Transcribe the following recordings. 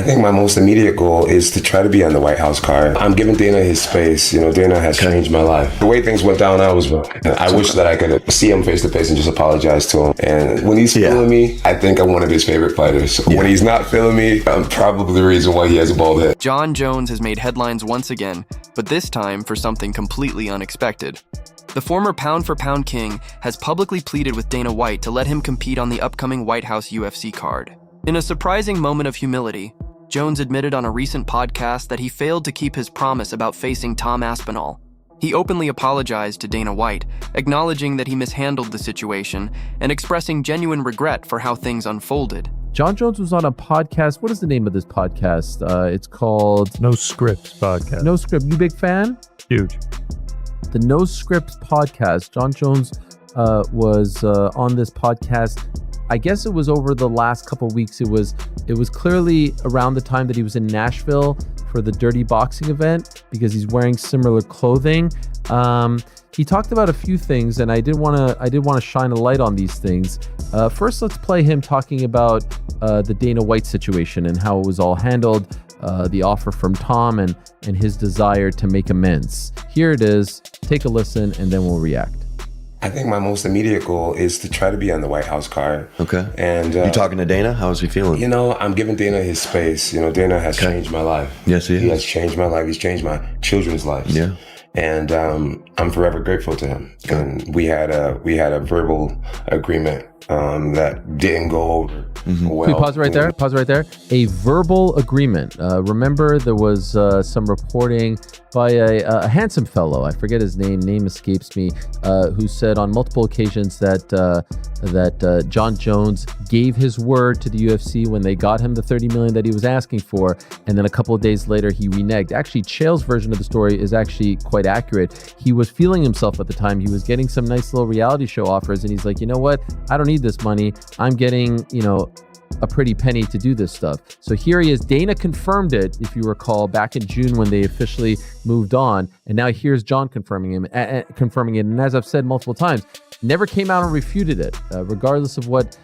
I think my most immediate goal is to try to be on the White House card. I'm giving Dana his space. You know, Dana has changed my life. The way things went down, I wish that I could see him face to face and just apologize to him. And when he's feeling me, I think I'm one of his favorite fighters. When he's not feeling me, I'm probably the reason why he has a bald head. Jon Jones has made headlines once again, but this time for something completely unexpected. The former pound-for-pound king has publicly pleaded with Dana White to let him compete on the upcoming White House UFC card. In a surprising moment of humility, Jones admitted on a recent podcast that he failed to keep his promise about facing Tom Aspinall. He openly apologized to Dana White, acknowledging that he mishandled the situation and expressing genuine regret for how things unfolded. Jon Jones was on a podcast. What is the name of this podcast? It's called No Scripts Podcast. No Script. You big fan? Huge. The No Scripts Podcast. Jon Jones was on this podcast. I guess it was over the last couple of weeks. It was clearly around the time that he was in Nashville for the Dirty Boxing event because he's wearing similar clothing. He talked about a few things, and I did want to shine a light on these things. First, let's play him talking about the Dana White situation and how it was all handled, the offer from Tom, and his desire to make amends. Here it is. Take a listen, and then we'll react. I think my most immediate goal is to try to be on the White House card. Okay. And you talking to Dana? How is he feeling? You know, I'm giving Dana his space. You know, Dana has changed my life. Yes, he has changed my life. He's changed my children's lives. Yeah. And I'm forever grateful to him. And we had a verbal agreement that didn't go over well. Can we pause right there? Pause right there. A verbal agreement. Remember, there was some reporting by a handsome fellow, I forget his name escapes me, who said on multiple occasions that Jon Jones gave his word to the UFC when they got him the $30 million that he was asking for, and then a couple of days later he reneged. Actually, Chael's version of the story is actually quite accurate. He was feeling himself at the time. He was getting some nice little reality show offers, and he's like, you know what? I don't need this money. I'm getting, a pretty penny to do this stuff. So here he is. Dana confirmed it, if you recall, back in June when they officially moved on. And now here's Jon confirming it. And as I've said multiple times, never came out and refuted it, regardless of what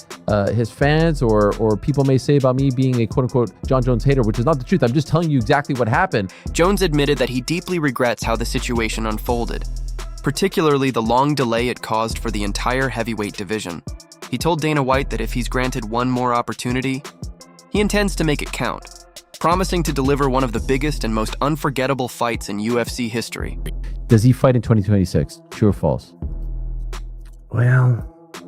his fans or people may say about me being a quote-unquote Jon Jones hater, which is not the truth. I'm just telling you exactly what happened. Jones admitted that he deeply regrets how the situation unfolded, particularly the long delay it caused for the entire heavyweight division. He told Dana White that if he's granted one more opportunity, he intends to make it count, promising to deliver one of the biggest and most unforgettable fights in UFC history. Does he fight in 2026? True or false? Well,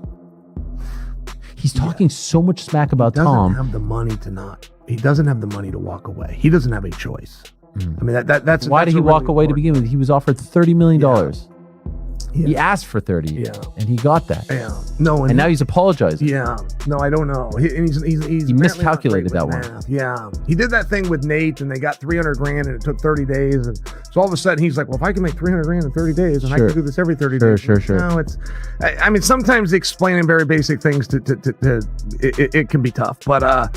he's talking so much smack about Tom. He doesn't have the money to not. He doesn't have the money to walk away. He doesn't have a choice. I mean, that's why did he walk away to begin with? He was offered $30 million. Yeah. He asked for 30, and he got that. Yeah. No, and now he's apologizing. Yeah. No, I don't know. He miscalculated that one. Yeah. He did that thing with Nate, and they got $300,000, and it took 30 days, and so all of a sudden he's like, "Well, if I can make $300,000 in 30 days, and I can do this every 30 days." Sure. No, I mean, sometimes explaining very basic things it can be tough, but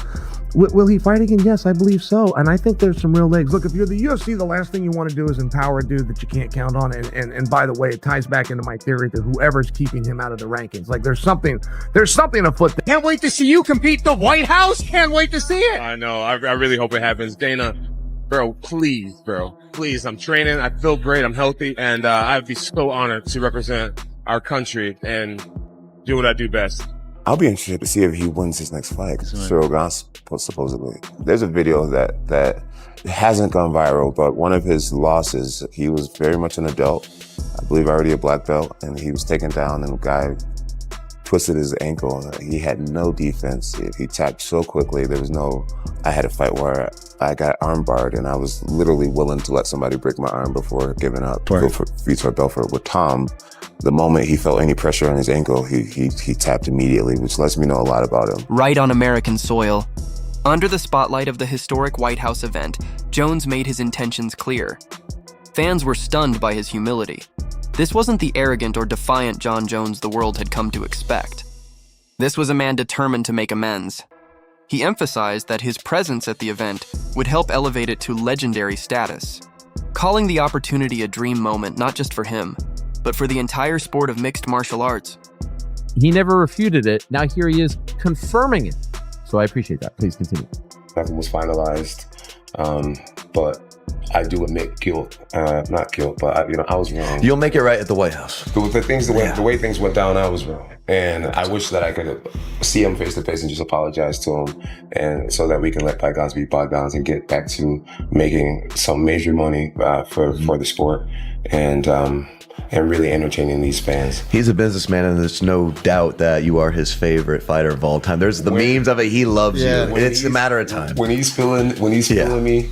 will he fight again? Yes, I believe so. And I think there's some real legs. Look, if you're the UFC, the last thing you want to do is empower a dude that you can't count on. And by the way, it ties back into my theory that whoever's keeping him out of the rankings, like there's something afoot there. Can't wait to see you compete the White House. Can't wait to see it. I know. I really hope it happens. Dana, bro, please. I'm training. I feel great. I'm healthy. And I'd be so honored to represent our country and do what I do best. I'll be interested to see if he wins his next fight. Shogun, supposedly. There's a video that hasn't gone viral, but one of his losses, he was very much an adult, I believe already a black belt, and he was taken down and the guy twisted his ankle. He had no defense. He tapped so quickly. I had a fight where I got arm barred and I was literally willing to let somebody break my arm before giving up. Go for Vitor Belfort. With Tom, the moment he felt any pressure on his ankle, he tapped immediately, which lets me know a lot about him. Right on American soil. Under the spotlight of the historic White House event, Jones made his intentions clear. Fans were stunned by his humility. This wasn't the arrogant or defiant Jon Jones the world had come to expect. This was a man determined to make amends. He emphasized that his presence at the event would help elevate it to legendary status, calling the opportunity a dream moment not just for him, but for the entire sport of mixed martial arts. He never refuted it. Now here he is confirming it. So I appreciate that. Please continue. Nothing was finalized. But I do admit guilt. Not guilt, but I was wrong. You'll make it right at the White House. The way things went down, I was wrong. And I wish that I could see him face to face and just apologize to him, and so that we can let bygones be bygones and get back to making some major money for the sport and really entertaining these fans. He's a businessman, and there's no doubt that you are his favorite fighter of all time. There's the memes of it. He loves you. It's a matter of time. When he's feeling me,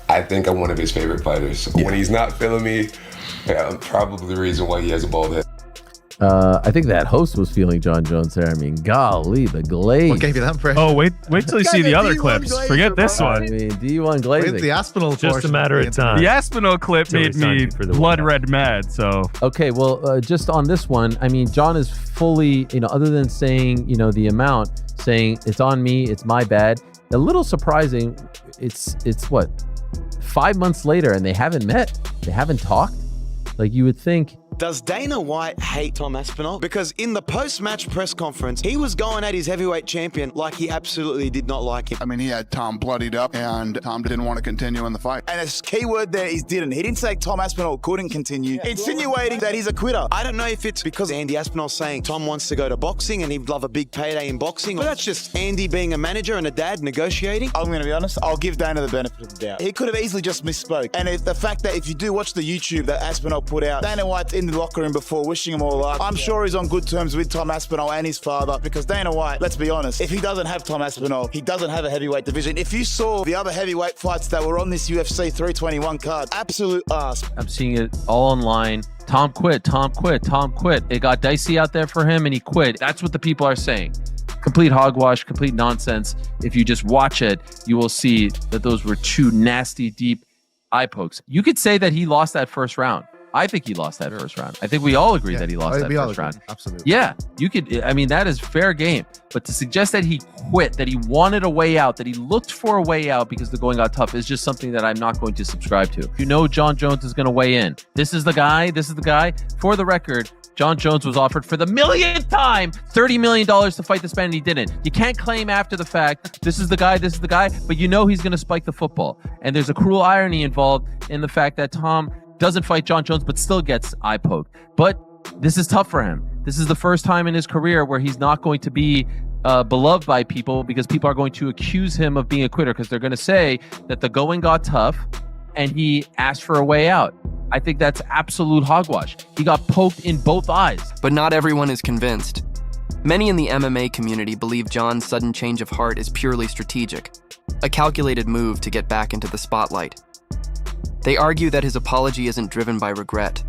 I think I'm one of his favorite fighters. When he's not feeling me, I'm probably the reason why he has a bald head. I think that host was feeling Jon Jones there. I mean, golly, the glaze. What gave you that impression? Oh, wait till you see the other clips. Forget this one. I mean, D1 glazing. The Aspinall Just a matter of time. The Aspinall clip made me blood red mad, so. Okay, well, just on this one, I mean, Jon is fully, other than saying, the amount, saying it's on me, it's my bad. A little surprising. It's what, 5 months later, and they haven't met. They haven't talked. Like, you would think. Does Dana White hate Tom Aspinall? Because in the post-match press conference, he was going at his heavyweight champion like he absolutely did not like him. I mean, he had Tom bloodied up, and Tom didn't want to continue in the fight. And a key word there is didn't. He didn't say Tom Aspinall couldn't continue, insinuating that he's a quitter. I don't know if it's because Andy Aspinall's saying Tom wants to go to boxing and he'd love a big payday in boxing, but that's just Andy being a manager and a dad negotiating. I'm going to be honest, I'll give Dana the benefit of the doubt. He could have easily just misspoke. And the fact that if you do watch the YouTube that Aspinall put out, Dana White's in the locker room before wishing him all luck. I'm sure he's on good terms with Tom Aspinall and his father, because Dana White, let's be honest, if he doesn't have Tom Aspinall, he doesn't have a heavyweight division. If you saw the other heavyweight fights that were on this UFC 321 card, absolute ass. I'm seeing it all online. Tom quit. It got dicey out there for him and he quit. That's what the people are saying. Complete hogwash, complete nonsense. If you just watch it, you will see that those were two nasty, deep eye pokes. You could say that he lost that first round. I think he lost that first round. I think we all agree that he lost that first round. Absolutely. Yeah, you could. I mean, that is fair game. But to suggest that he quit, that he wanted a way out, that he looked for a way out because the going got tough is just something that I'm not going to subscribe to. You know, Jon Jones is going to weigh in. This is the guy. For the record, Jon Jones was offered for the millionth time $30 million to fight this man, and he didn't. You can't claim after the fact, this is the guy, but you know he's going to spike the football. And there's a cruel irony involved in the fact that Tom doesn't fight Jon Jones, but still gets eye poked. But this is tough for him. This is the first time in his career where he's not going to be beloved by people, because people are going to accuse him of being a quitter, because they're going to say that the going got tough and he asked for a way out. I think that's absolute hogwash. He got poked in both eyes. But not everyone is convinced. Many in the MMA community believe Jon's sudden change of heart is purely strategic, a calculated move to get back into the spotlight. They argue that his apology isn't driven by regret,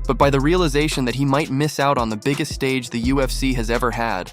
but by the realization that he might miss out on the biggest stage the UFC has ever had,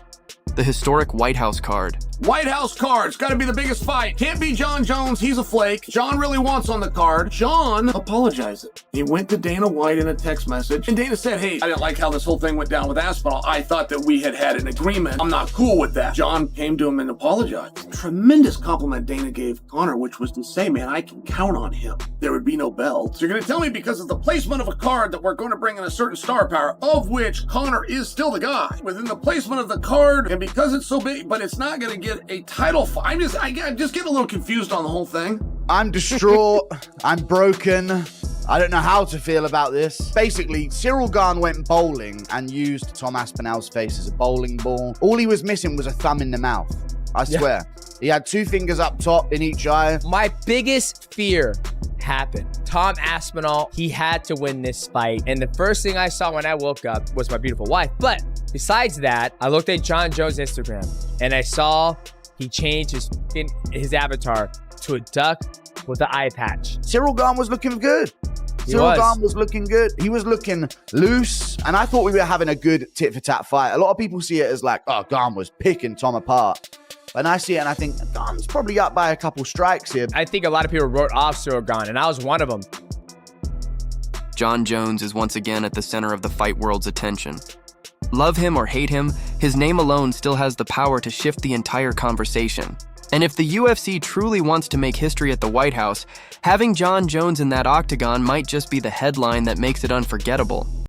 the historic White House card. White House card. It's got to be the biggest fight. Can't be Jon Jones. He's a flake. Jon really wants on the card. Jon apologized. He went to Dana White in a text message, and Dana said, hey, I didn't like how this whole thing went down with Aspinall. I thought that we had an agreement. I'm not cool with that. Jon came to him and apologized. Tremendous compliment Dana gave Conor, which was to say, man, I can count on him. There would be no belts. So you're going to tell me because of the placement of a card that we're going to bring in a certain star power, of which Conor is still the guy, within the placement of the card, and because it's so big, but it's not going to get a title fight. I'm just getting a little confused on the whole thing. I'm distraught. I'm broken. I don't know how to feel about this. Basically, Cyril Gane went bowling and used Tom Aspinall's face as a bowling ball. All he was missing was a thumb in the mouth. I swear. He had two fingers up top in each eye. My biggest fear happened. Tom Aspinall, he had to win this fight. And the first thing I saw when I woke up was my beautiful wife. But besides that, I looked at Jon Jones' Instagram and I saw he changed his avatar to a duck with an eye patch. Cyril Gane was looking good. Cyril Gane was looking good. He was looking loose. And I thought we were having a good tit-for-tat fight. A lot of people see it as like, oh, Gane was picking Tom apart. And I see it and I think, Gane's probably up by a couple strikes here. I think a lot of people wrote off Cyril Gane, and I was one of them. Jon Jones is once again at the center of the fight world's attention. Love him or hate him, his name alone still has the power to shift the entire conversation. And if the UFC truly wants to make history at the White House, having Jon Jones in that octagon might just be the headline that makes it unforgettable.